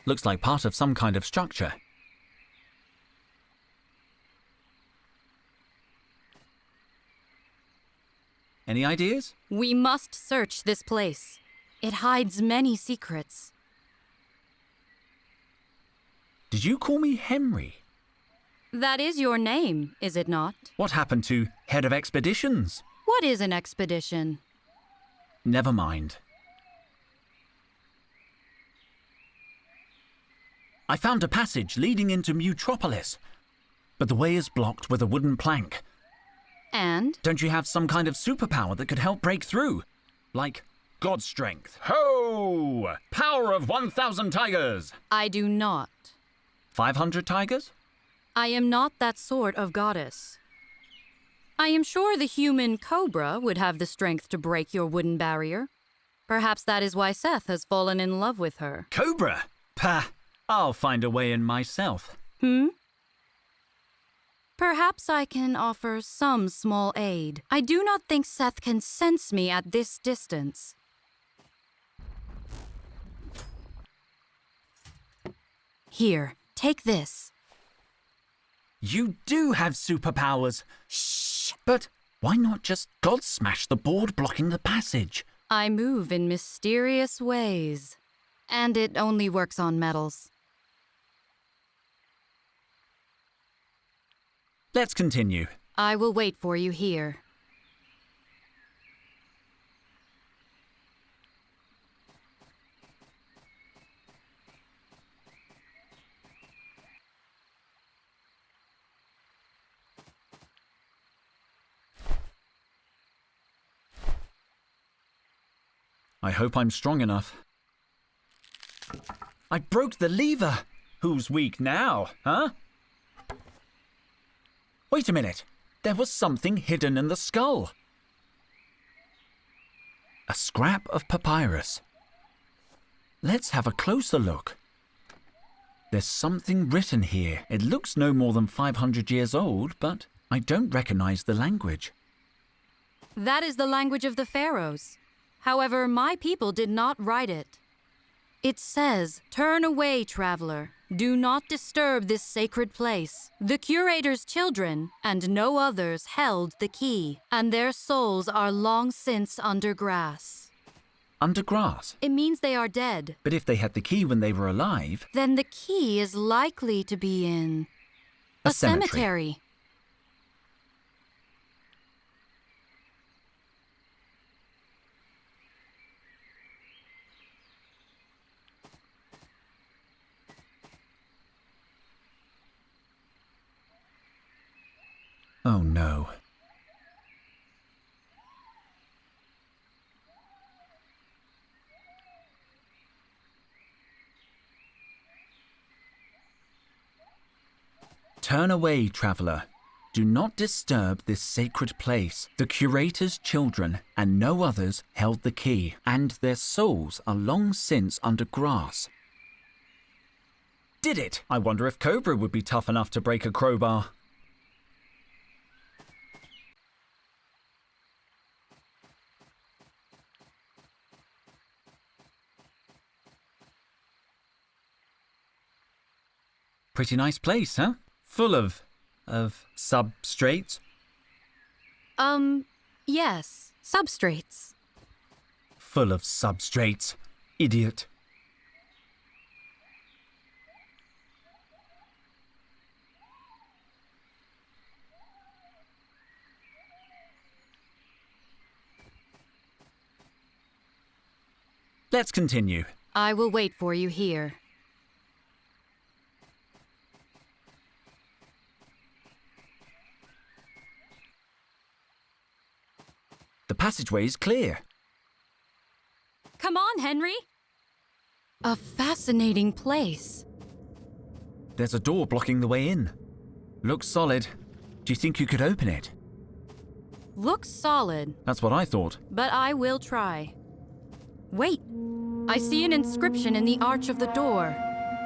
Looks like part of some kind of structure. Any ideas? We must search this place. It hides many secrets. Did you call me Henry? That is your name, is it not? What happened to head of expeditions? What is an expedition? Never mind. I found a passage leading into Mutropolis, but the way is blocked with a wooden plank. And? Don't you have some kind of superpower that could help break through? Like God strength. Ho! Power of 1,000 tigers! I do not. 500 tigers? I am not that sort of goddess. I am sure the human cobra would have the strength to break your wooden barrier. Perhaps that is why Seth has fallen in love with her. Cobra? Pah! I'll find a way in myself. Perhaps I can offer some small aid. I do not think Seth can sense me at this distance. Here, take this. You do have superpowers. Shh! But why not just God smash the board blocking the passage? I move in mysterious ways. And it only works on metals. Let's continue. I will wait for you here. I hope I'm strong enough. I broke the lever! Who's weak now, huh? Wait a minute. There was something hidden in the skull. A scrap of papyrus. Let's have a closer look. There's something written here. It looks no more than 500 years old, but I don't recognize the language. That is the language of the pharaohs. However, my people did not write it. It says, "Turn away, traveler. Do not disturb this sacred place." The curator's children, and no others, held the key, and their souls are long since under grass. Under grass? It means they are dead. But if they had the key when they were alive... Then the key is likely to be in... a cemetery. Oh no. Turn away, traveler. Do not disturb this sacred place. The curator's children and no others held the key, and their souls are long since under grass. Did it! I wonder if Cobra would be tough enough to break a crowbar. Pretty nice place, huh? Full of substrates. Yes, substrates. Full of substrates, idiot. Let's continue. I will wait for you here. The passageway is clear. Come on, Henry. A fascinating place. There's a door blocking the way in. Looks solid. Do you think you could open it? Looks solid. That's what I thought. But I will try. Wait. I see an inscription in the arch of the door.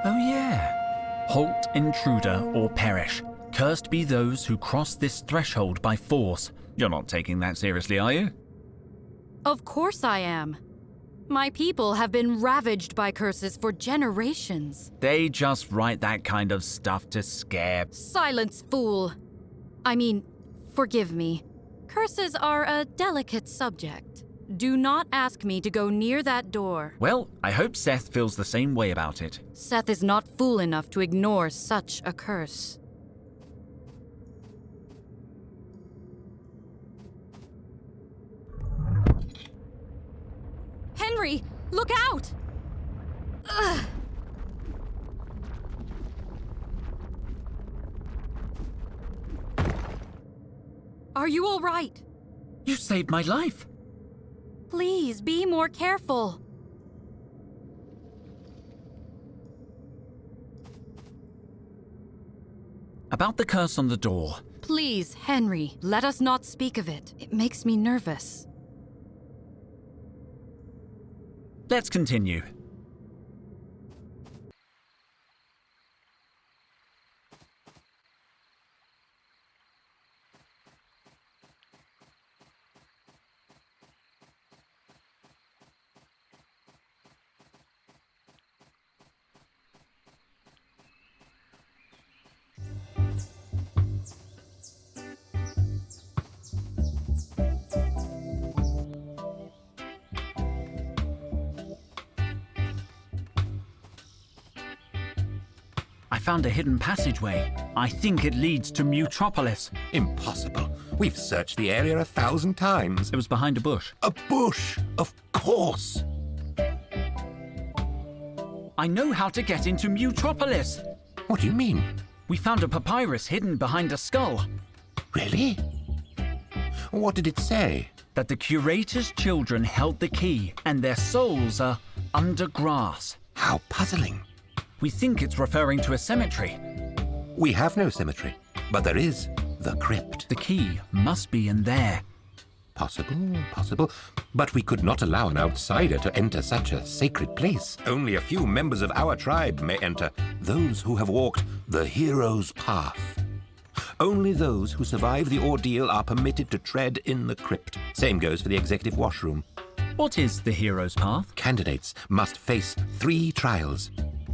Oh yeah. Halt, intruder, or perish. Cursed be those who cross this threshold by force. You're not taking that seriously, are you? Of course I am. My people have been ravaged by curses for generations. They just write that kind of stuff to scare. Silence, fool! I mean, forgive me. Curses are a delicate subject. Do not ask me to go near that door. Well, I hope Seth feels the same way about it. Seth is not fool enough to ignore such a curse. Henry, look out! Ugh. Are you all right? You saved my life. Please be more careful. About the curse on the door. Please, Henry, let us not speak of it. It makes me nervous. Let's continue. I found a hidden passageway. I think it leads to Mutropolis. Impossible. We've searched the area 1,000 times. It was behind a bush. A bush, of course. I know how to get into Mutropolis. What do you mean? We found a papyrus hidden behind a skull. Really? What did it say? That the curator's children held the key and their souls are under grass. How puzzling. We think it's referring to a cemetery. We have no cemetery, but there is the crypt. The key must be in there. Possible. But we could not allow an outsider to enter such a sacred place. Only a few members of our tribe may enter, those who have walked the hero's path. Only those who survive the ordeal are permitted to tread in the crypt. Same goes for the executive washroom. What is the hero's path? Candidates must face 3 trials.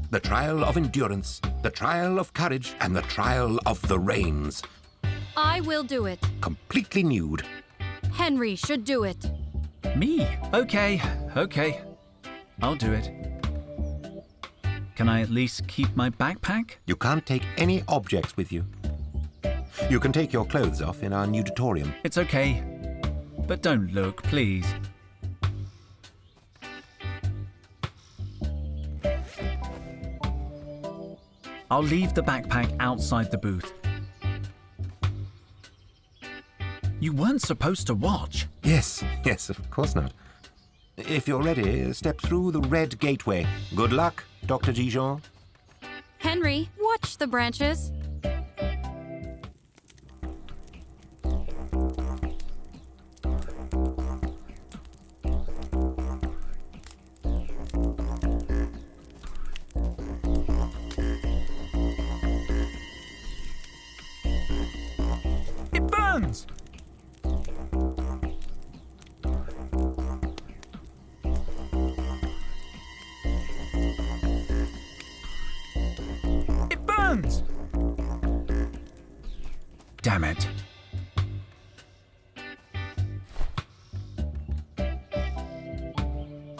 The trial of endurance, the trial of courage, and the trial of the reins. I will do it. Completely nude. Henry should do it. Me? Okay. I'll do it. Can I at least keep my backpack? You can't take any objects with you. You can take your clothes off in our nuditorium. It's okay. But don't look, please. I'll leave the backpack outside the booth. You weren't supposed to watch. Yes, of course not. If you're ready, step through the red gateway. Good luck, Dr. Dijon. Henry, watch the branches. It burns! It burns! Damn it.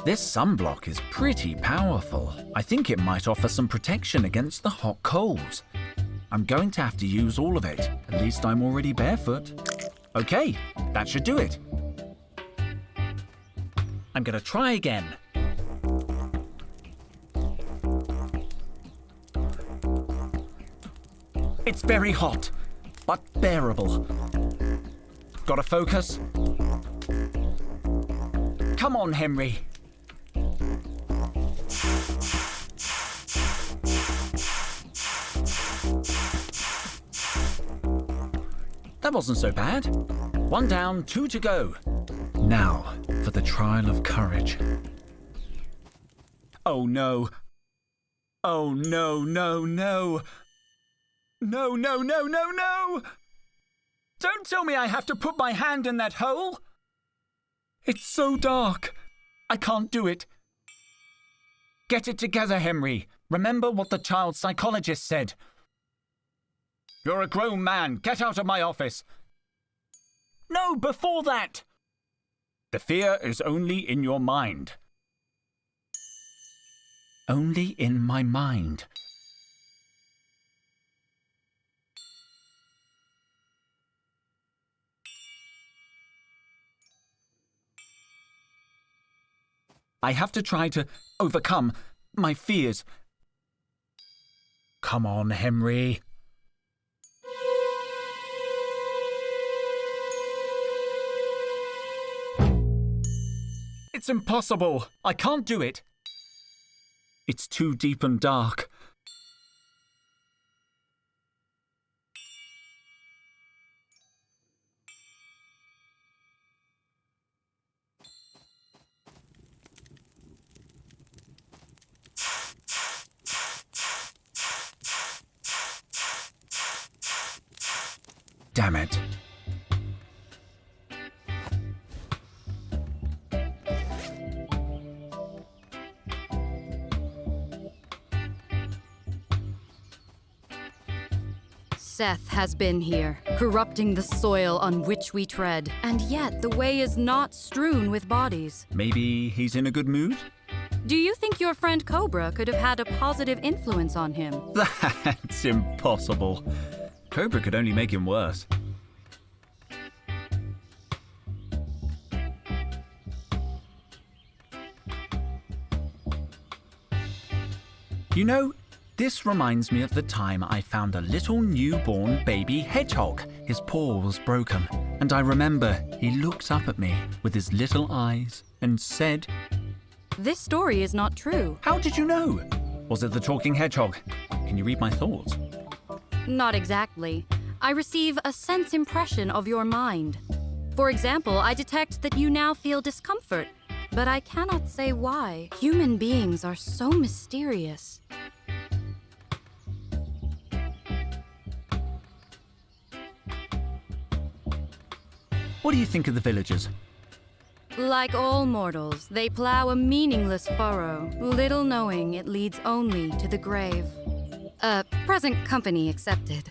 This sunblock is pretty powerful. I think it might offer some protection against the hot coals. I'm going to have to use all of it. At least I'm already barefoot. Okay, that should do it. I'm gonna try again. It's very hot, but bearable. Gotta focus. Come on, Henry. That wasn't so bad. 1 down, 2 to go. Now for the trial of courage. Oh no. Oh no, no, no. No, no, no, no, no! Don't tell me I have to put my hand in that hole! It's so dark. I can't do it. Get it together, Henry. Remember what the child psychologist said. You're a grown man. Get out of my office. No, before that. The fear is only in your mind. Only in my mind. I have to try to overcome my fears. Come on, Henry. It's impossible. I can't do it. It's too deep and dark. Damn it. Seth has been here, corrupting the soil on which we tread, and yet the way is not strewn with bodies. Maybe he's in a good mood? Do you think your friend Cobra could have had a positive influence on him? That's impossible. Cobra could only make him worse. You know, this reminds me of the time I found a little newborn baby hedgehog. His paw was broken, and I remember he looked up at me with his little eyes and said, This story is not true. "How did you know? Was it the talking hedgehog? Can you read my thoughts?" Not exactly. I receive a sense impression of your mind. For example, I detect that you now feel discomfort, but I cannot say why. Human beings are so mysterious. What do you think of the villagers? Like all mortals, they plow a meaningless furrow, little knowing it leads only to the grave. Present company accepted.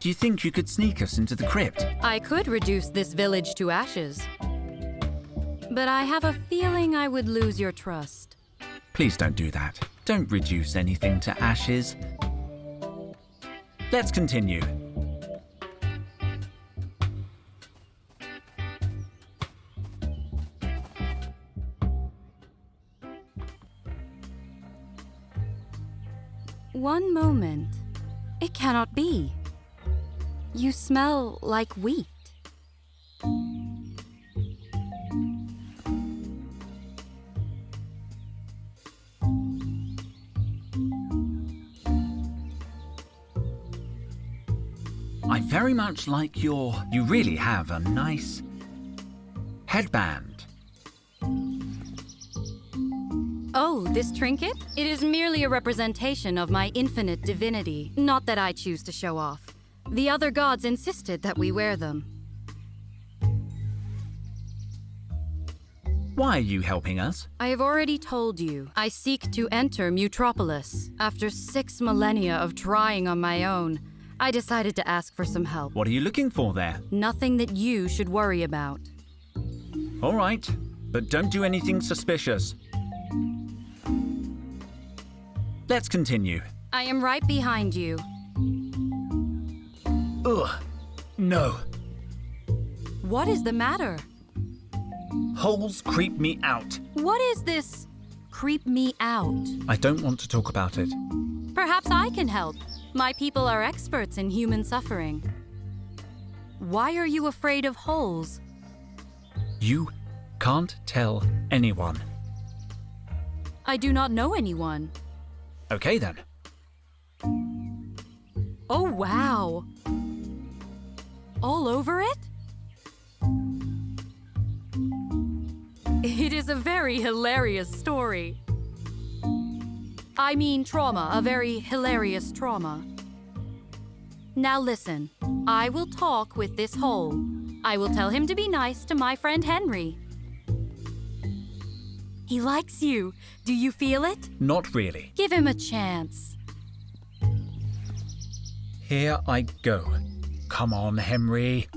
Do you think you could sneak us into the crypt? I could reduce this village to ashes. But I have a feeling I would lose your trust. Please don't do that. Don't reduce anything to ashes. Let's continue. One moment. It cannot be. You smell like wheat. I very much like you really have a nice headband. Oh, this trinket? It is merely a representation of my infinite divinity, not that I choose to show off. The other gods insisted that we wear them. Why are you helping us? I have already told you, I seek to enter Mutropolis. After 6 millennia of trying on my own, I decided to ask for some help. What are you looking for there? Nothing that you should worry about. All right, but don't do anything suspicious. Let's continue. I am right behind you. Ugh, no. What is the matter? Holes creep me out. What is this? Creep me out. I don't want to talk about it. Perhaps I can help. My people are experts in human suffering. Why are you afraid of holes? You can't tell anyone. I do not know anyone. Okay then. Oh, wow. All over it? It is a very hilarious story. I mean trauma, a very hilarious trauma. Now listen, I will talk with this hole. I will tell him to be nice to my friend Henry. He likes you. Do you feel it? Not really. Give him a chance. Here I go. Come on, Henry.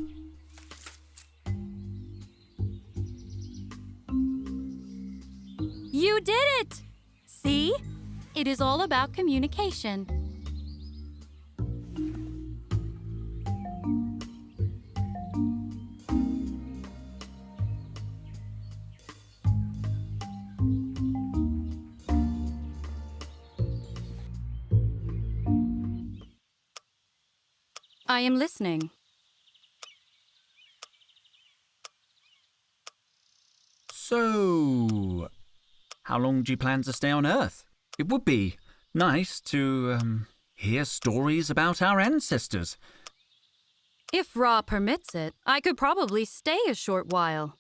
You did it! See? It is all about communication. I am listening. So, how long do you plan to stay on Earth? It would be nice to, hear stories about our ancestors. If Ra permits it, I could probably stay a short while.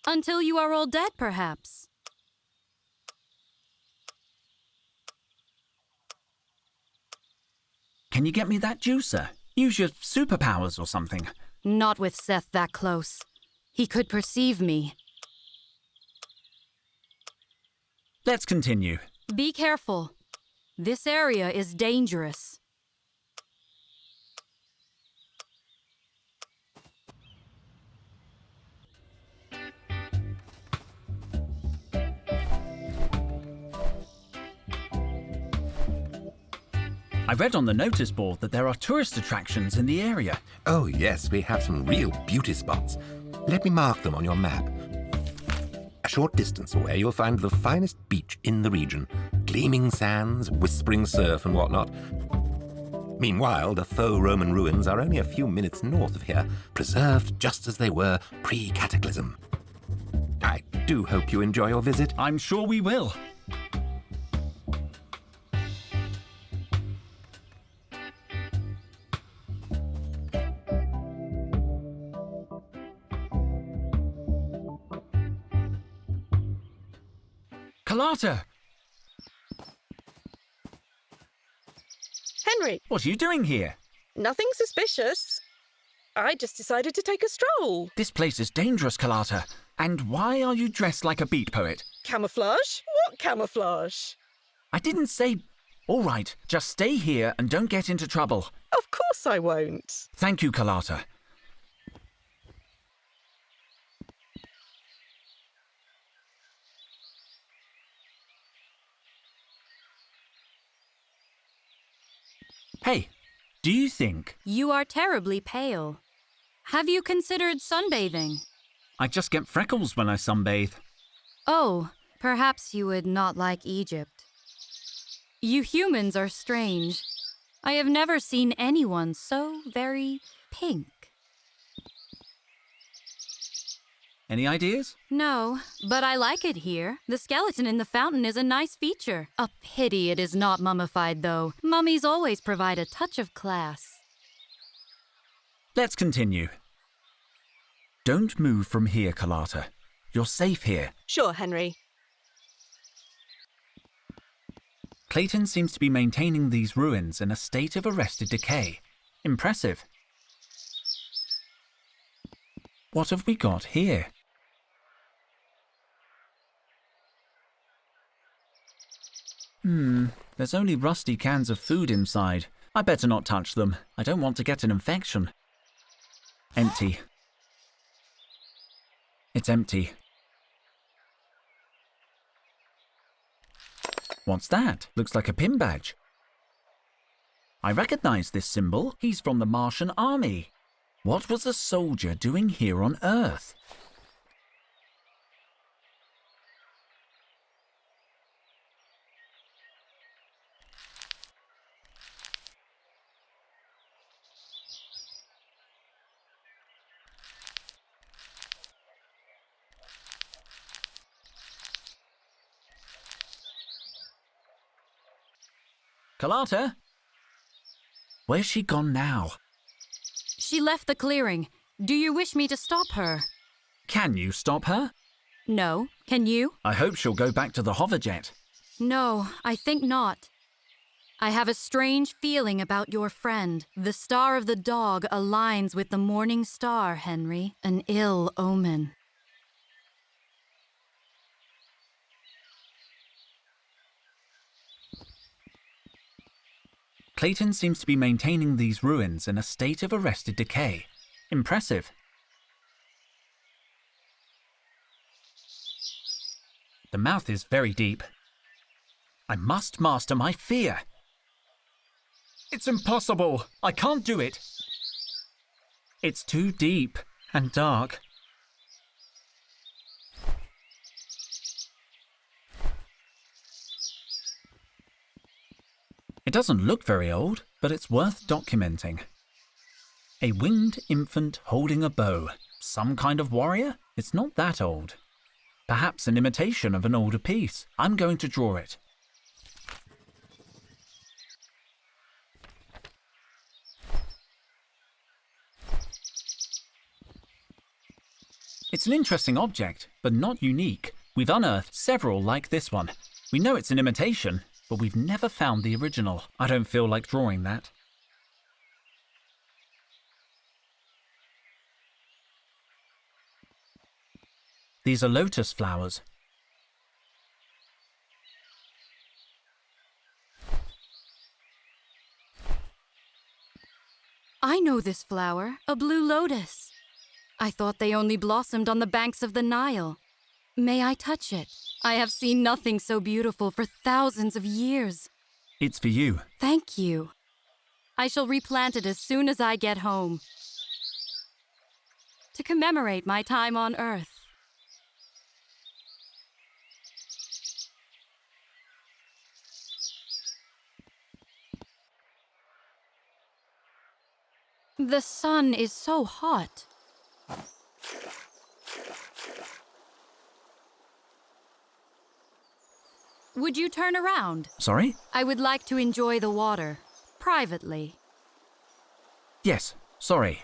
Until you are all dead, perhaps. Can you get me that juicer? Use your superpowers or something. Not with Seth that close. He could perceive me. Let's continue. Be careful. This area is dangerous. I read on the notice board that there are tourist attractions in the area. Oh, yes, we have some real beauty spots. Let me mark them on your map. A short distance away, you'll find the finest beach in the region. Gleaming sands, whispering surf and whatnot. Meanwhile, the faux Roman ruins are only a few minutes north of here, preserved just as they were pre-cataclysm. I do hope you enjoy your visit. I'm sure we will. Carlotta! Henry, What are you doing here? nothing suspicious. I just decided to take a stroll. This place is dangerous, Carlotta. And why are you dressed like a beat poet? Camouflage? What camouflage? I didn't say... All right, just stay here and don't get into trouble. Of course I won't. Thank you, Carlotta. Hey, do you think... You are terribly pale. Have you considered sunbathing? I just get freckles when I sunbathe? Oh, perhaps you would not like Egypt. You humans are strange. I have never seen anyone so very pink. Any ideas? No, but I like it here. The skeleton in the fountain is a nice feature. A pity it is not mummified, though. Mummies always provide a touch of class. Let's continue. Don't move from here, Carlotta. You're safe here. Sure, Henry. Clayton seems to be maintaining these ruins in a state of arrested decay. Impressive. What have we got here? There's only rusty cans of food inside. I better not touch them. I don't want to get an infection. Empty. It's empty. What's that? Looks like a pin badge. I recognize this symbol. He's from the Martian army. What was a soldier doing here on Earth? Carlotta? Where's she gone now? She left the clearing. Do you wish me to stop her? Can you stop her? No. Can you? I hope she'll go back to the hoverjet. No, I think not. I have a strange feeling about your friend. The star of the dog aligns with the morning star, Henry. An ill omen. Clayton seems to be maintaining these ruins in a state of arrested decay. Impressive. The mouth is very deep. I must master my fear. It's impossible. I can't do it. It's too deep and dark. It doesn't look very old, but it's worth documenting. A winged infant holding a bow. Some kind of warrior? It's not that old. Perhaps an imitation of an older piece. I'm going to draw it. It's an interesting object, but not unique. We've unearthed several like this one. We know it's an imitation, but we've never found the original. I don't feel like drawing that. These are lotus flowers. I know this flower, a blue lotus. I thought they only blossomed on the banks of the Nile. May I touch it? I have seen nothing so beautiful for thousands of years. It's for you. Thank you. I shall replant it as soon as I get home. To commemorate my time on Earth. The sun is so hot. Would you turn around? Sorry? I would like to enjoy the water, privately. Yes, sorry.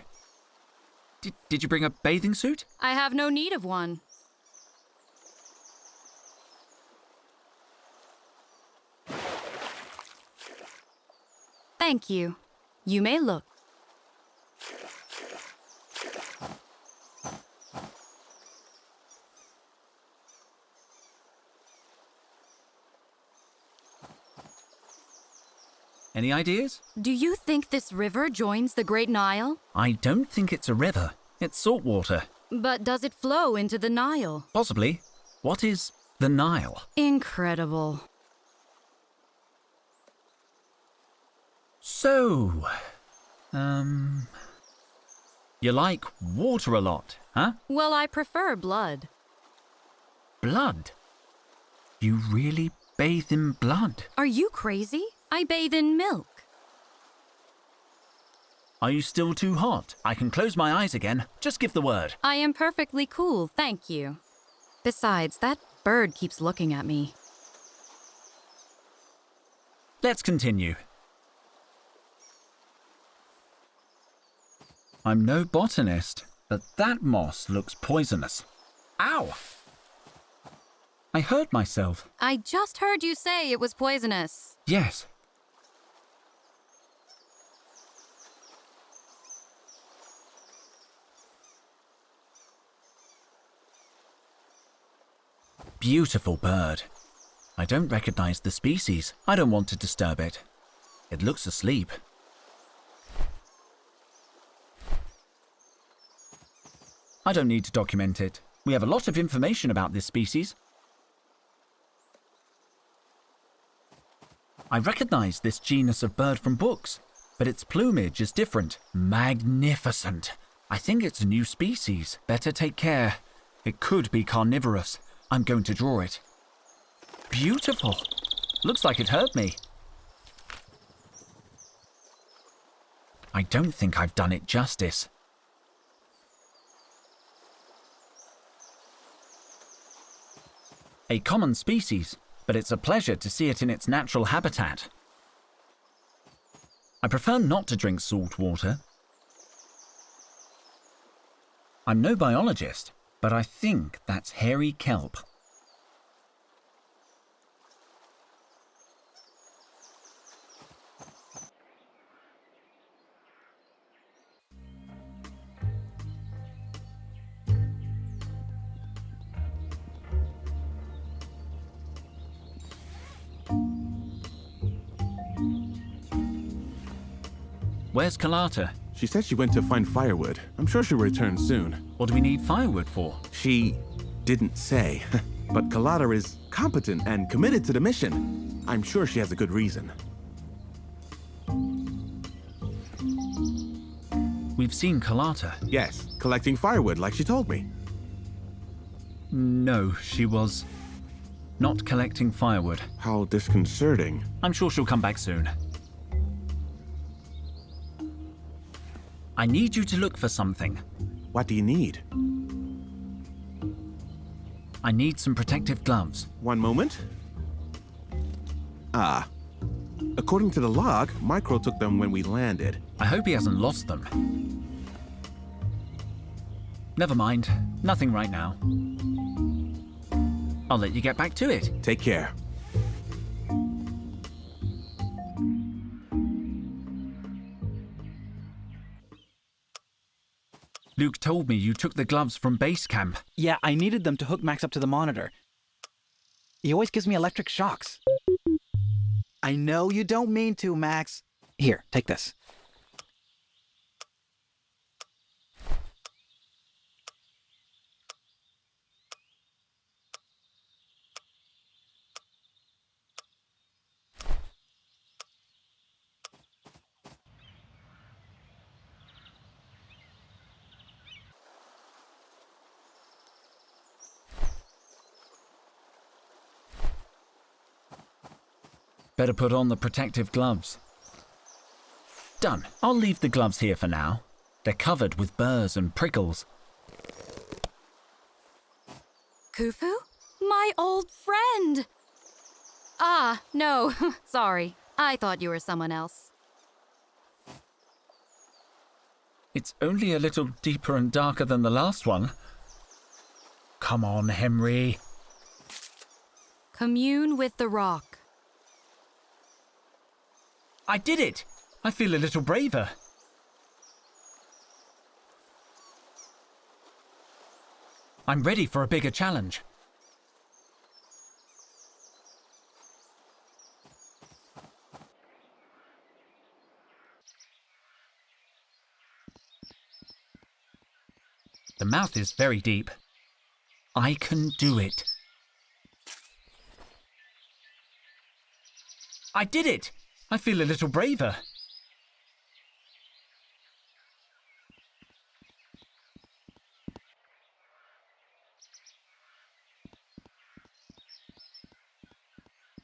Did you bring a bathing suit? I have no need of one. Thank you. You may look. Any ideas? Do you think this river joins the Great Nile? I don't think it's a river. It's salt water. But does it flow into the Nile? Possibly. What is the Nile? Incredible. So, you like water a lot, huh? Well, I prefer blood. Blood? You really bathe in blood? Are you crazy? I bathe in milk. Are you still too hot? I can close my eyes again. Just give the word. I am perfectly cool, thank you. Besides, that bird keeps looking at me. Let's continue. I'm no botanist, but that moss looks poisonous. Ow! I hurt myself. I just heard you say it was poisonous. Yes. Beautiful bird. I don't recognize the species. I don't want to disturb it. It looks asleep. I don't need to document it. We have a lot of information about this species. I recognize this genus of bird from books, but its plumage is different. Magnificent. I think it's a new species. Better take care. It could be carnivorous. I'm going to draw it. Beautiful. Looks like it hurt me. I don't think I've done it justice. A common species, but it's a pleasure to see it in its natural habitat. I prefer not to drink salt water. I'm no biologist, but I think that's hairy kelp. Where's Kalata? She said she went to find firewood. I'm sure she'll return soon. What do we need firewood for? She didn't say. But Kalata is competent and committed to the mission. I'm sure she has a good reason. We've seen Kalata. Yes, collecting firewood like she told me. No, she was not collecting firewood. How disconcerting. I'm sure she'll come back soon. I need you to look for something. What do you need? I need some protective gloves. One moment. According to the log, Micro took them when we landed. I hope he hasn't lost them. Never mind. Nothing right now. I'll let you get back to it. Take care. Luke told me you took the gloves from base camp. Yeah, I needed them to hook Max up to the monitor. He always gives me electric shocks. I know you don't mean to, Max. Here, take this. Better put on the protective gloves. Done. I'll leave the gloves here for now. They're covered with burrs and prickles. Khufu? My old friend! Ah, no, sorry. I thought you were someone else. It's only a little deeper and darker than the last one. Come on, Henry. Commune with the rock. I did it! I feel a little braver. I'm ready for a bigger challenge. The mouth is very deep. I can do it. I did it! I feel a little braver.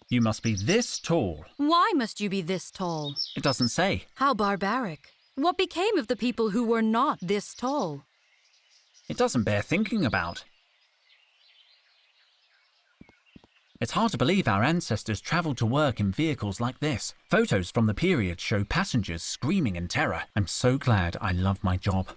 You must be this tall. Why must you be this tall? It doesn't say. How barbaric. What became of the people who were not this tall? It doesn't bear thinking about. It's hard to believe our ancestors travelled to work in vehicles like this. Photos from the period show passengers screaming in terror. I'm so glad I love my job.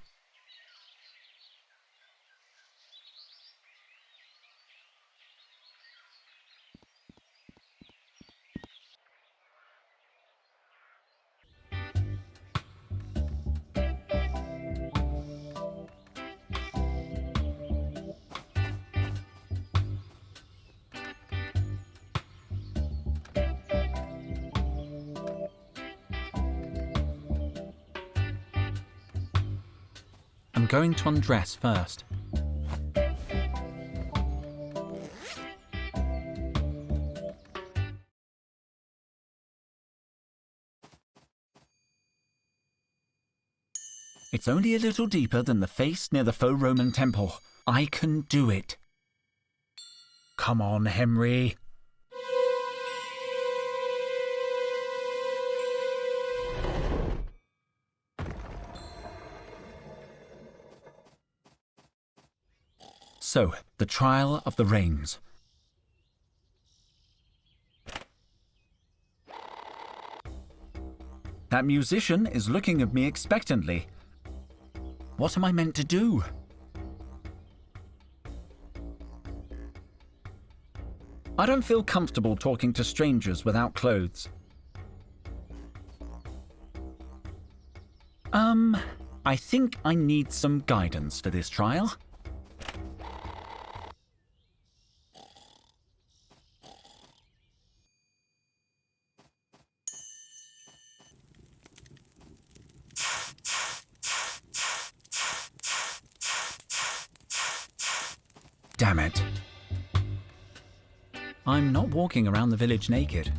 I'm going to undress first. It's only a little deeper than the face near the faux Roman temple. I can do it. Come on, Henry. So, the trial of the rains. That musician is looking at me expectantly. What am I meant to do? I don't feel comfortable talking to strangers without clothes. I think I need some guidance for this trial. Damn it. I'm not walking around the village naked.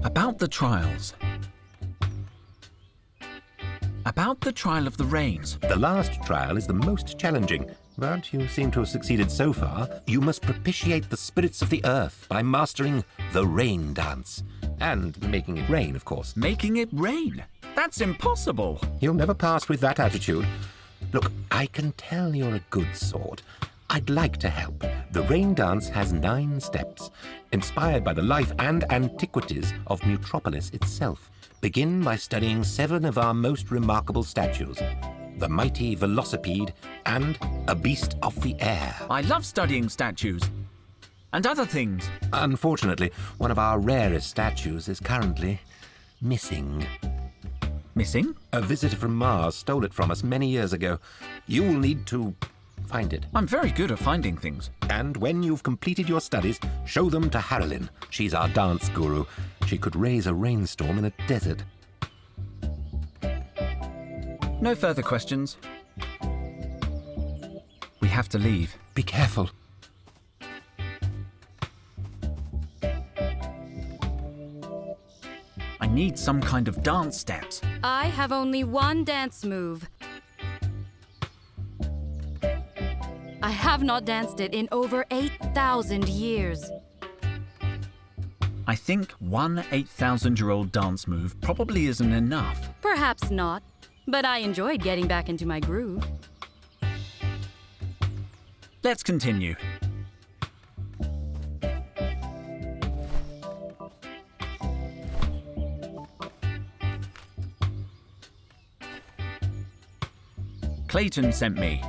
About the trials. About the trial of the rains. The last trial is the most challenging, but you seem to have succeeded so far. You must propitiate the spirits of the earth by mastering the rain dance. And making it rain, of course. Making it rain? That's impossible. You'll never pass with that attitude. Look, I can tell you're a good sort. I'd like to help. The rain dance has 9 steps, inspired by the life and antiquities of Mutropolis itself. Begin by studying 7 of our most remarkable statues. The mighty velocipede and a beast of the air. I love studying statues. And other things. Unfortunately, one of our rarest statues is currently missing. Missing? A visitor from Mars stole it from us many years ago. You'll need to find it. I'm very good at finding things. And when you've completed your studies, show them to Harrelin. She's our dance guru. She could raise a rainstorm in a desert. No further questions. We have to leave. Be careful. I need some kind of dance steps. I have only one dance move. I have not danced it in over 8,000 years. I think one 8,000-year-old dance move probably isn't enough. Perhaps not, but I enjoyed getting back into my groove. Let's continue. Clayton sent me.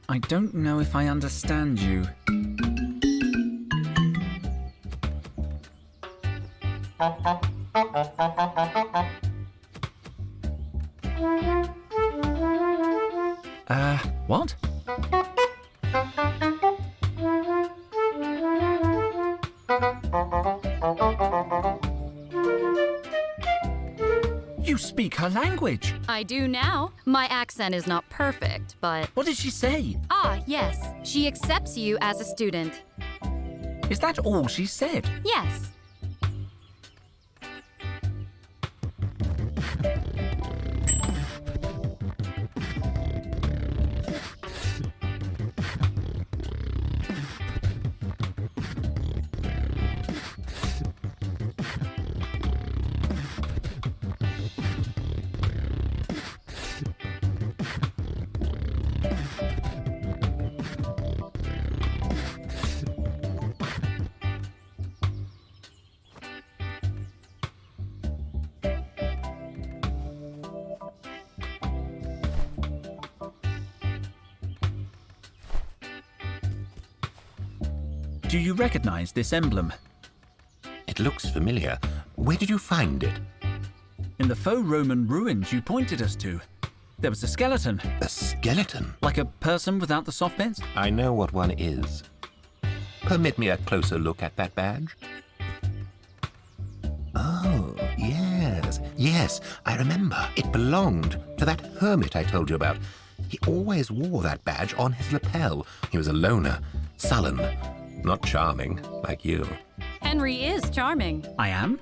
I don't know if I understand you. What? You speak her language. I do now. My accent is not perfect, but... What did she say? Ah, yes. She accepts you as a student. Is that all she said? Yes. Do you recognize this emblem? It looks familiar. Where did you find it? In the faux Roman ruins you pointed us to, there was a skeleton. A skeleton? Like a person without the soft bits? I know what one is. Permit me a closer look at that badge. Oh, yes. Yes, I remember. It belonged to that hermit I told you about. He always wore that badge on his lapel. He was a loner, sullen, not charming, like you. Henry is charming. I am?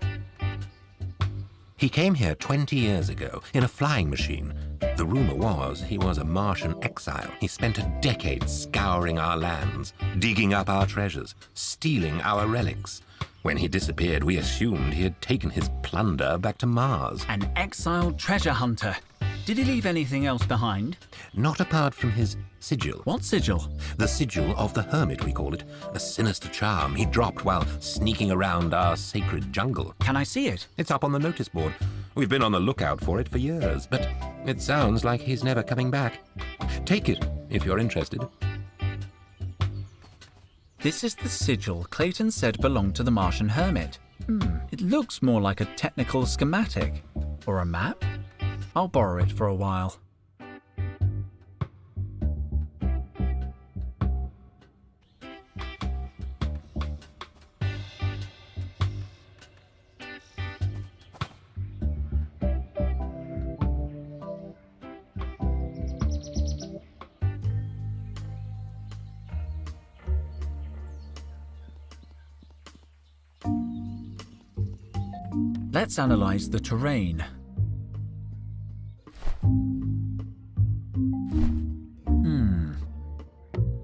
He came here 20 years ago in a flying machine. The rumor was he was a Martian exile. He spent a decade scouring our lands, digging up our treasures, stealing our relics. When he disappeared, we assumed he had taken his plunder back to Mars. An exiled treasure hunter. Did he leave anything else behind? Not apart from his sigil. What sigil? The sigil of the hermit, we call it. A sinister charm he dropped while sneaking around our sacred jungle. Can I see it? It's up on the notice board. We've been on the lookout for it for years, but it sounds like he's never coming back. Take it, if you're interested. This is the sigil Clayton said belonged to the Martian hermit. It looks more like a technical schematic. Or a map? I'll borrow it for a while. Let's analyze the terrain.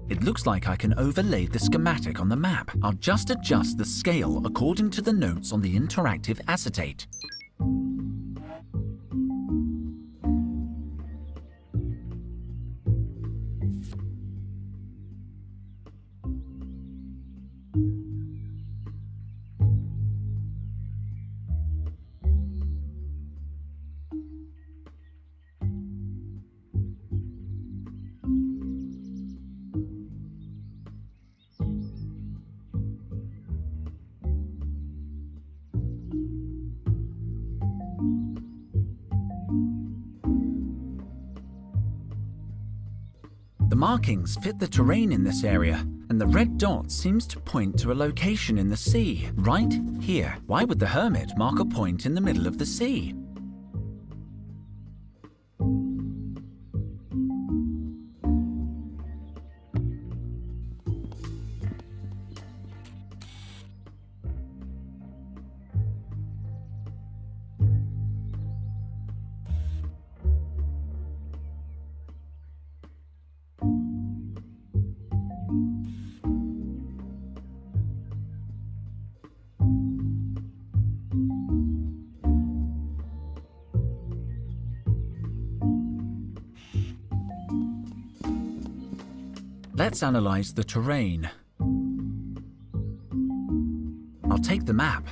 It looks like I can overlay the schematic on the map. I'll just adjust the scale according to the notes on the interactive acetate. The markings fit the terrain in this area, and the red dot seems to point to a location in the sea, right here. Why would the hermit mark a point in the middle of the sea? Let's analyze the terrain. I'll take the map.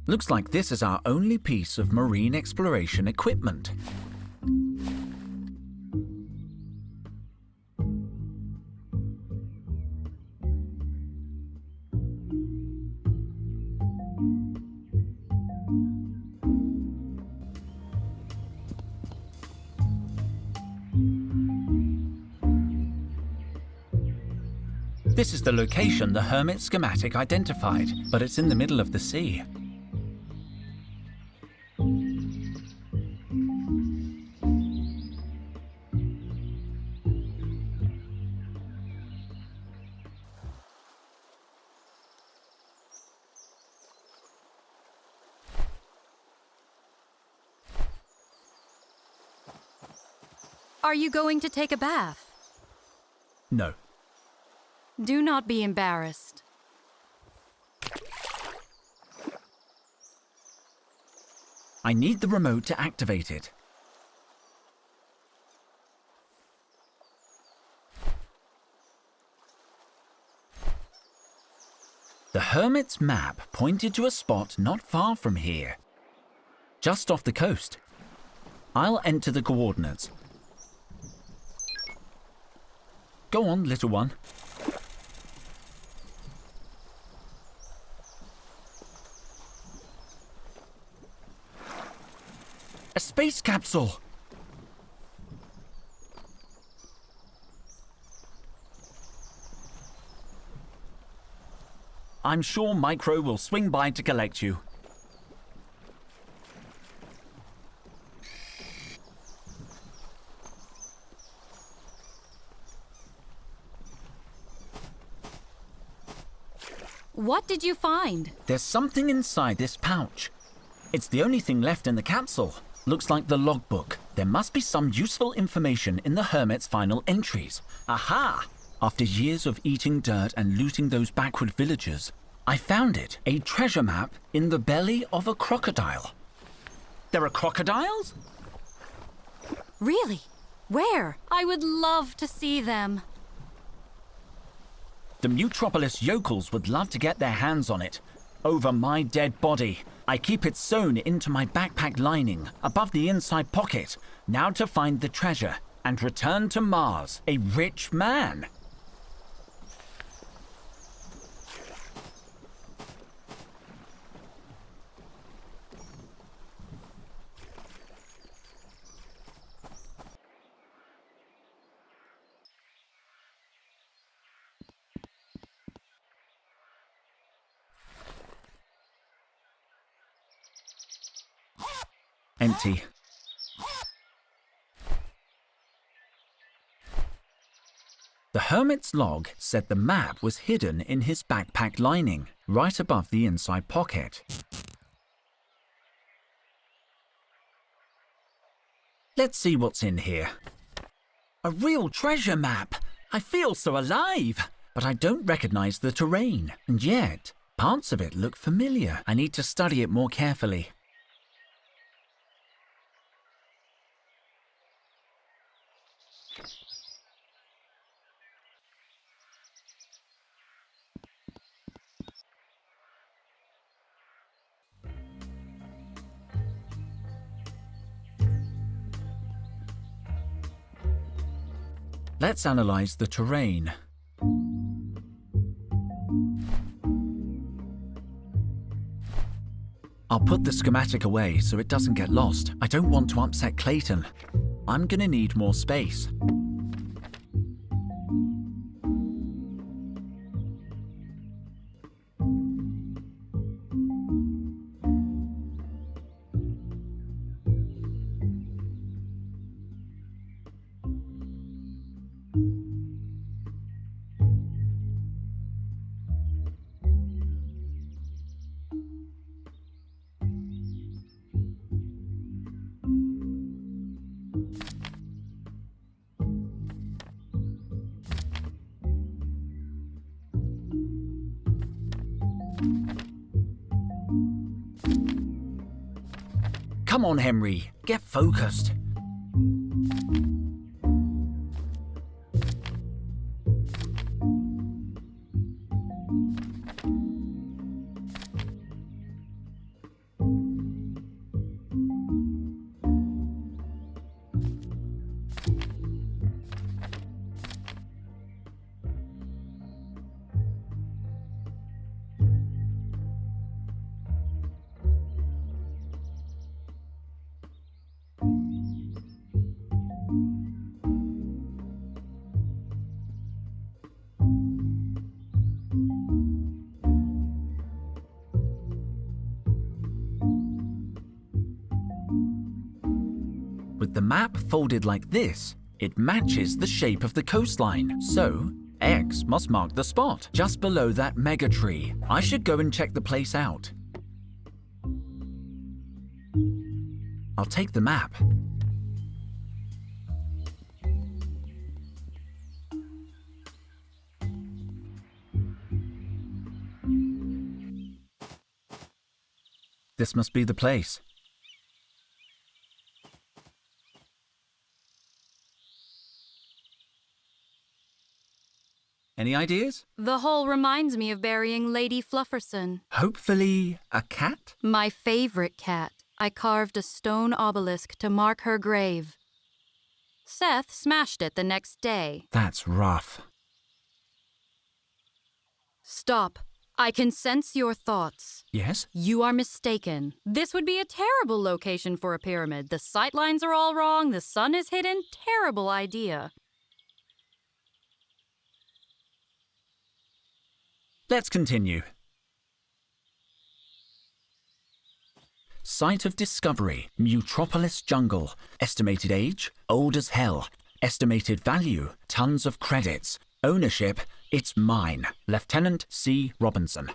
Looks like this is our only piece of marine exploration equipment. This is the location the hermit schematic identified, but it's in the middle of the sea. Are you going to take a bath? No. Do not be embarrassed. I need the remote to activate it. The hermit's map pointed to a spot not far from here, just off the coast. I'll enter the coordinates. Go on, little one. A space capsule! I'm sure Micro will swing by to collect you. What did you find? There's something inside this pouch. It's the only thing left in the capsule. Looks like the logbook. There must be some useful information in the hermit's final entries. Aha! After years of eating dirt and looting those backward villagers, I found it. A treasure map in the belly of a crocodile. There are crocodiles? Really? Where? I would love to see them. The Mutropolis yokels would love to get their hands on it. Over my dead body. I keep it sewn into my backpack lining, above the inside pocket. Now to find the treasure and return to Mars, a rich man. Empty. The hermit's log said the map was hidden in his backpack lining, right above the inside pocket. Let's see what's in here. A real treasure map! I feel so alive! But I don't recognize the terrain, and yet parts of it look familiar. I need to study it more carefully. Let's analyze the terrain. I'll put the schematic away so it doesn't get lost. I don't want to upset Clayton. I'm gonna need more space. Come on, Henry, get focused. With the map folded like this, it matches the shape of the coastline. So, X must mark the spot, just below that mega tree. I should go and check the place out. I'll take the map. This must be the place. Any ideas? The hole reminds me of burying Lady Flufferson. Hopefully a cat? My favorite cat. I carved a stone obelisk to mark her grave. Seth smashed it the next day. That's rough. Stop. I can sense your thoughts. Yes? You are mistaken. This would be a terrible location for a pyramid. The sightlines are all wrong. The sun is hidden. Terrible idea. Let's continue. Site of discovery, Mutropolis jungle. Estimated age, old as hell. Estimated value, tons of credits. Ownership, it's mine. Lieutenant C. Robinson.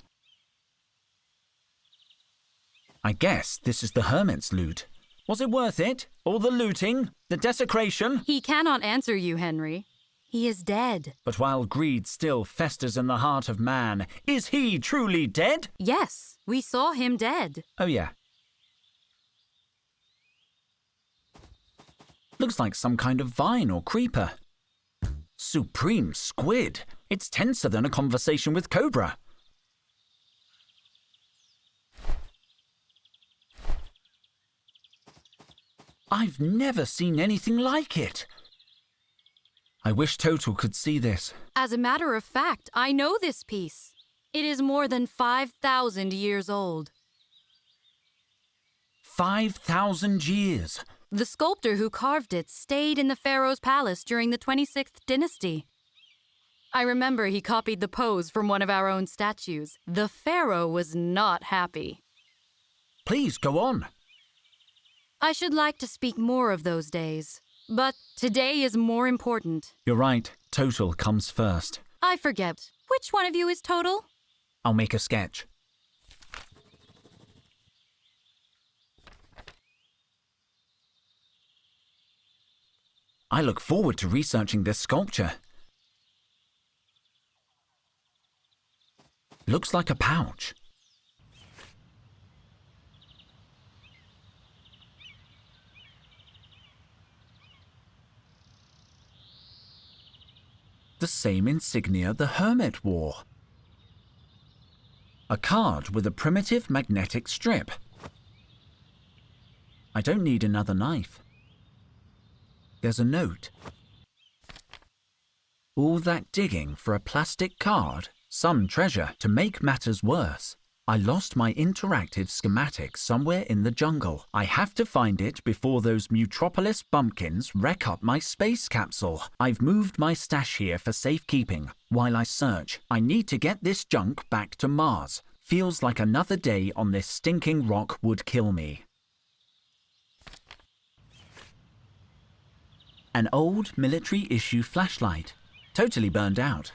I guess this is the hermit's loot. Was it worth it? All the looting? The desecration? He cannot answer you, Henry. He is dead. But while greed still festers in the heart of man, is he truly dead? Yes, we saw him dead. Oh yeah. Looks like some kind of vine or creeper. Supreme squid. It's tenser than a conversation with Cobra. I've never seen anything like it. I wish Totel could see this. As a matter of fact, I know this piece. It is more than 5,000 years old. 5,000 years. The sculptor who carved it stayed in the pharaoh's palace during the 26th dynasty. I remember he copied the pose from one of our own statues. The pharaoh was not happy. Please go on. I should like to speak more of those days. But today is more important. You're right. Total comes first. I forget. Which one of you is Total? I'll make a sketch. I look forward to researching this sculpture. Looks like a pouch. The same insignia the hermit wore. A card with a primitive magnetic strip. I don't need another knife. There's a note. All that digging for a plastic card? Some treasure. To make matters worse, I lost my interactive schematic somewhere in the jungle. I have to find it before those Mutropolis bumpkins wreck up my space capsule. I've moved my stash here for safekeeping. While I search, I need to get this junk back to Mars. Feels like another day on this stinking rock would kill me. An old military-issue flashlight. Totally burned out.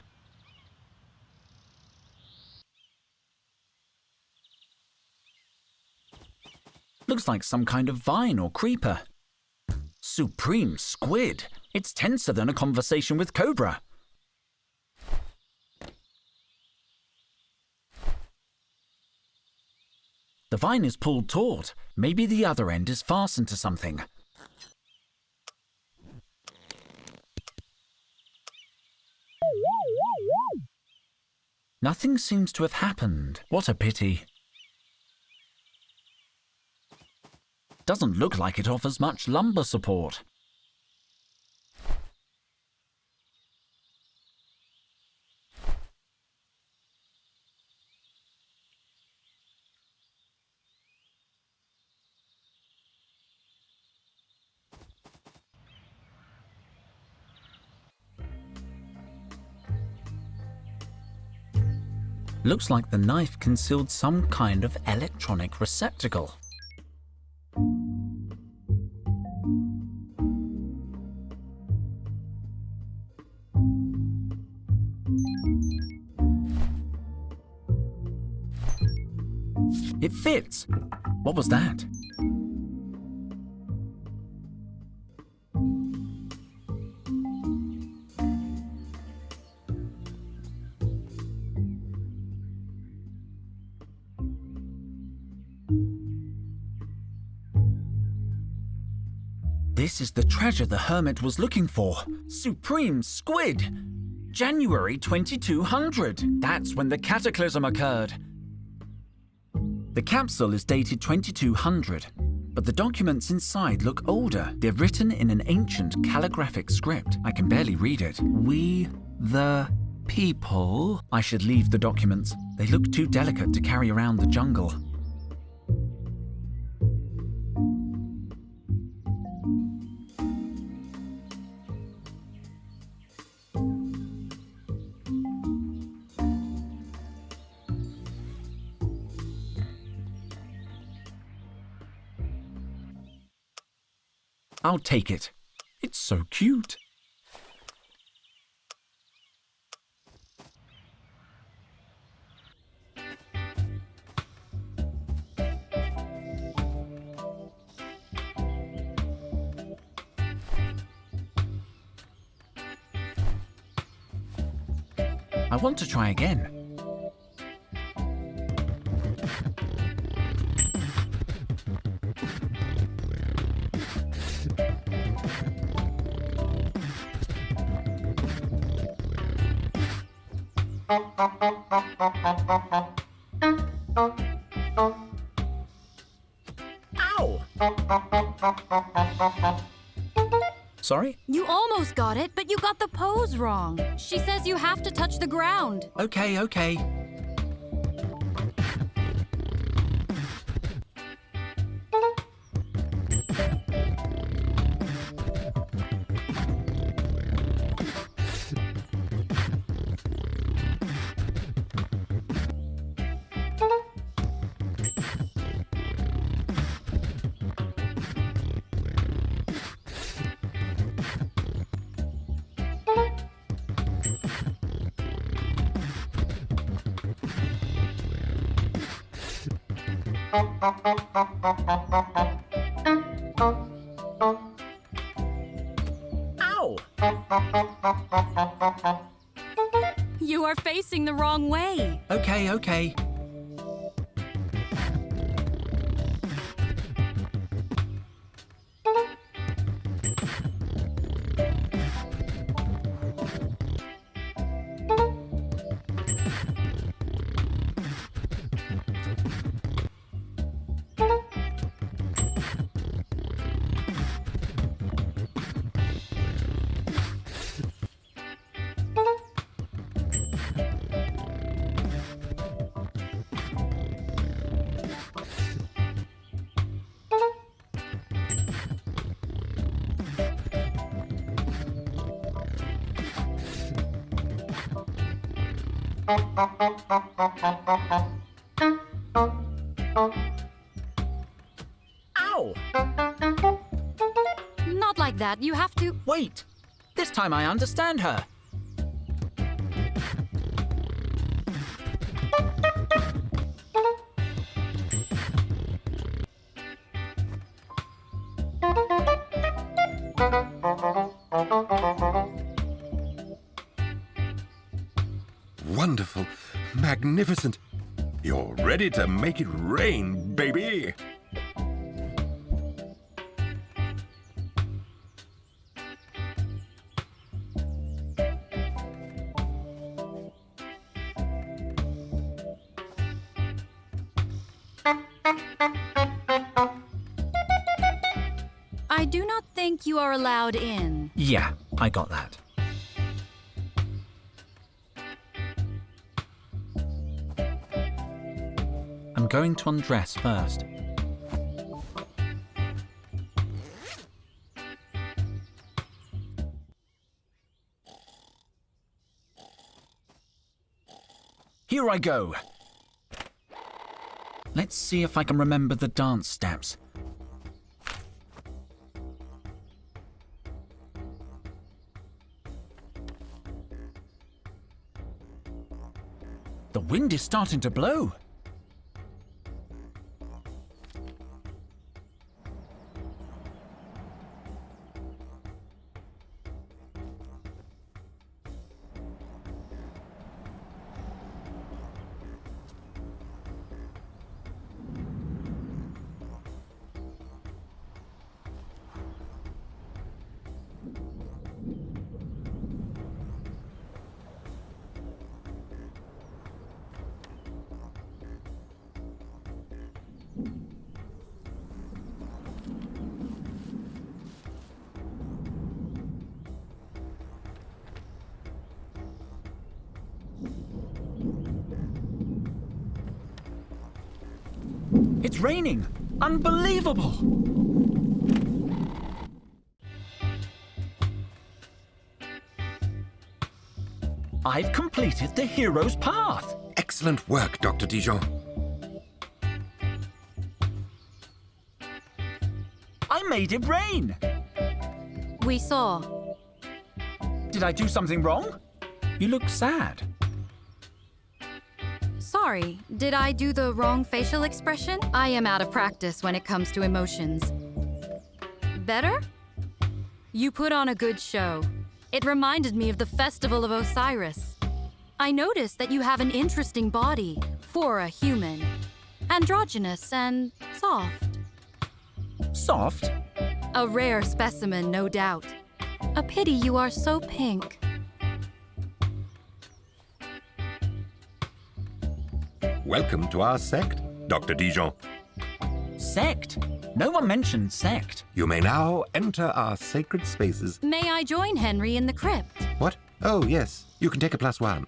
Looks like some kind of vine or creeper. Supreme squid. It's tenser than a conversation with Cobra. The vine is pulled taut. Maybe the other end is fastened to something. Nothing seems to have happened. What a pity. Doesn't look like it offers much lumbar support. Looks like the knife concealed some kind of electronic receptacle. It fits. What was that? This is the treasure the hermit was looking for. Supreme squid! January 2200. That's when the cataclysm occurred. The capsule is dated 2200, but the documents inside look older. They're written in an ancient calligraphic script. I can barely read it. We, the people... I should leave the documents. They look too delicate to carry around the jungle. I'll take it. It's so cute. I want to try again. Ow! Sorry? You almost got it, but you got the pose wrong. She says you have to touch the ground. Okay. Ow! You are facing the wrong way. Okay, okay. Ow! Not like that. You have to. Wait! This time I understand her. Wonderful. Magnificent. You're ready to make it rain, baby. I do not think you are allowed in. Yeah, I got that. I'm going to undress first. Here I go. Let's see if I can remember the dance steps. The wind is starting to blow. It's raining! Unbelievable! I've completed the hero's path! Excellent work, Dr. Dijon. I made it rain! We saw. Did I do something wrong? You look sad. Sorry, did I do the wrong facial expression? I am out of practice when it comes to emotions. Better? You put on a good show. It reminded me of the Festival of Osiris. I noticed that you have an interesting body for a human. Androgynous and soft. Soft? A rare specimen, no doubt. A pity you are so pink. Welcome to our sect, Dr. Dijon. Sect? No one mentioned sect. You may now enter our sacred spaces. May I join Henry in the crypt? What? Oh, yes. You can take a +1.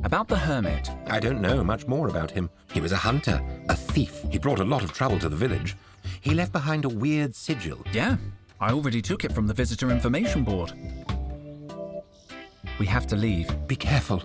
About the hermit. I don't know much more about him. He was a hunter, a thief. He brought a lot of trouble to the village. He left behind a weird sigil. Yeah, I already took it from the visitor information board. We have to leave. Be careful.